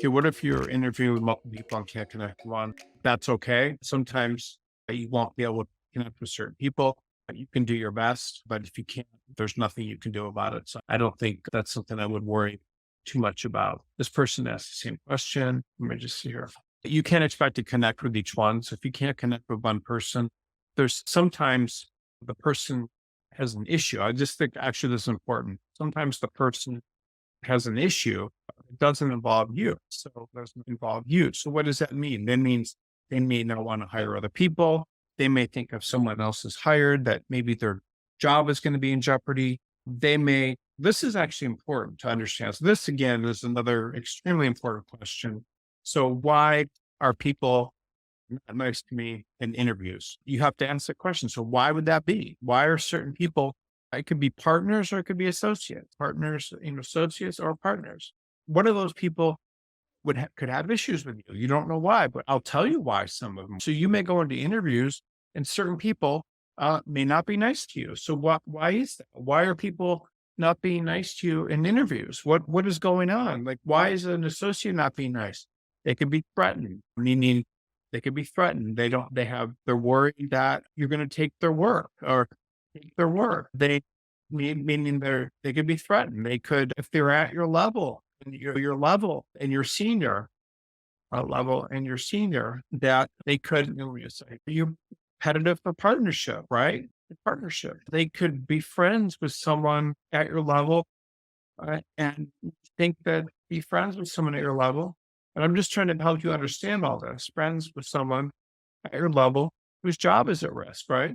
Okay, what if you're interviewing with multiple people and can't connect with one? That's okay. Sometimes you won't be able to connect with certain people. You can do your best, but if you can't, there's nothing you can do about it. So I don't think that's something I would worry too much about. This person asked the same question. Let me just see here. You can't expect to connect with each one. So if you can't connect with one person, there's sometimes the person has an issue. I just think actually this is important. Sometimes the person has an issue, it doesn't involve you. So it doesn't involve you. So what does that mean? That means they may not want to hire other people. They may think if someone else is hired that maybe their job is going to be in jeopardy. This is actually important to understand. So this again is another extremely important question. So why are people not nice to me in interviews? You have to answer the question. So why would that be? Why are certain people, it could be partners or it could be associates, partners, associates or partners. What are those people could have issues with you? You don't know why, but I'll tell you why some of them. So you may go into interviews and certain people may not be nice to you. So why is that? Why are people not being nice to you in interviews? What is going on? Like, why is an associate not being nice? They could be threatened, meaning they could be threatened. They're worried that you're going to take their work or take their work. Meaning they could be threatened. They could, if they're at your level, and your level and your senior level and your senior, that they could, you're competitive for partnership, right? Partnership. They could be friends with someone at your level and think that be friends with someone at your level. And I'm just trying to help you understand all this. Friends with someone at your level whose job is at risk, right?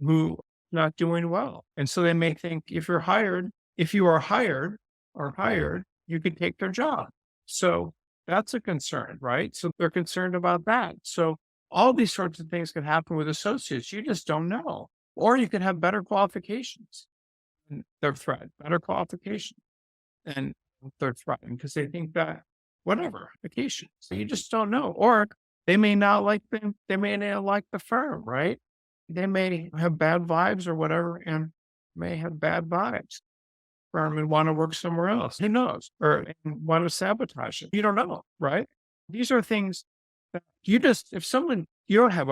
Who not doing well. And so they may think if you are hired, you can take their job. So that's a concern, right? So they're concerned about that. So all these sorts of things can happen with associates. You just don't know. Or you can have better qualifications and they're threatened, better qualifications and they're threatened because they think that whatever vacation. So you just don't know. Or they may not like them, they may not like the firm, right? They may have bad vibes or whatever and may have bad vibes firm and want to work somewhere else. Who knows? Or and want to sabotage it. You don't know, right? These are things that if someone, you don't have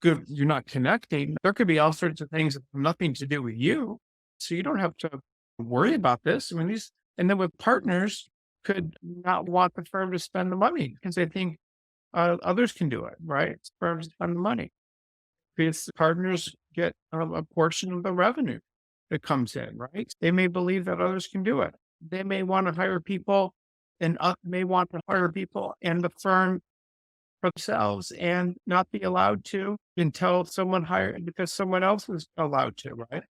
you're not connecting, there could be all sorts of things that have nothing to do with you. So you don't have to worry about this. I mean, and then with partners could not want the firm to spend the money because they think others can do it, right? Firms spend the money because partners get a portion of the revenue that comes in, right? They may believe that others can do it. They may want to hire people and may want to hire people and the firm themselves and not be allowed to until someone hired because someone else is allowed to, right?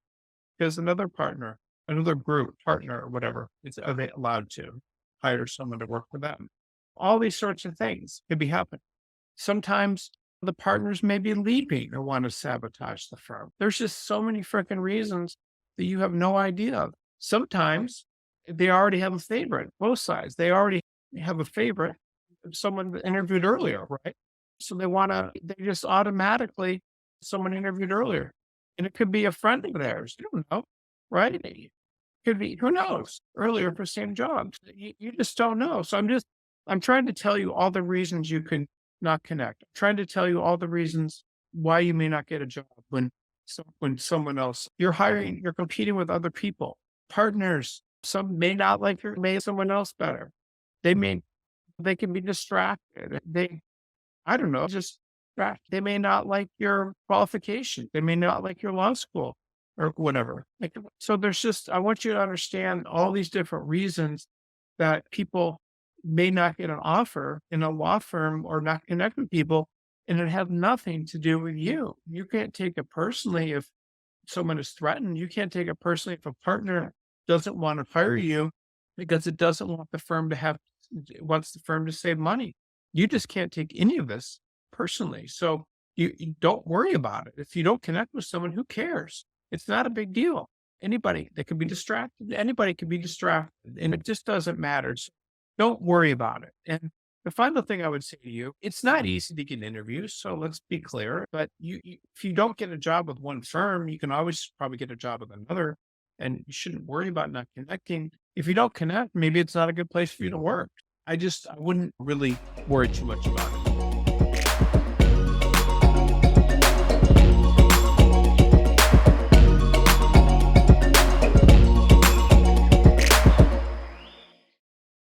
Because another group, partner, or whatever, are they allowed to hire someone to work for them? All these sorts of things could be happening. Sometimes the partners may be leaving or want to sabotage the firm. There's just so many freaking reasons that you have no idea of. Sometimes they already have a favorite, both sides. They already have a favorite, someone that interviewed earlier, right? So they just automatically, someone interviewed earlier. And it could be a friend of theirs. You don't know, right? It could be, who knows, earlier for same jobs. You just don't know. So I'm trying to tell you all the reasons you can not connect. I'm trying to tell you all the reasons why you may not get a job when someone else you're hiring, you're competing with other people, partners. Some may not like someone else better. They can be distracted. I don't know, just distracted. They may not like your qualification. They may not like your law school or whatever. So I want you to understand all these different reasons that people may not get an offer in a law firm or not connect with people, and it has nothing to do with you. You can't take it personally if someone is threatened. You can't take it personally if a partner doesn't want to hire you because it doesn't want it wants the firm to save money. You just can't take any of this personally. So you don't worry about it. If you don't connect with someone, who cares? It's not a big deal. Anybody can be distracted and it just doesn't matter. So don't worry about it. And the final thing I would say to you, it's not easy to get interviews. So let's be clear, but if you don't get a job with one firm, you can always probably get a job with another and you shouldn't worry about not connecting. If you don't connect, maybe it's not a good place for you to work. I wouldn't really worry too much about it.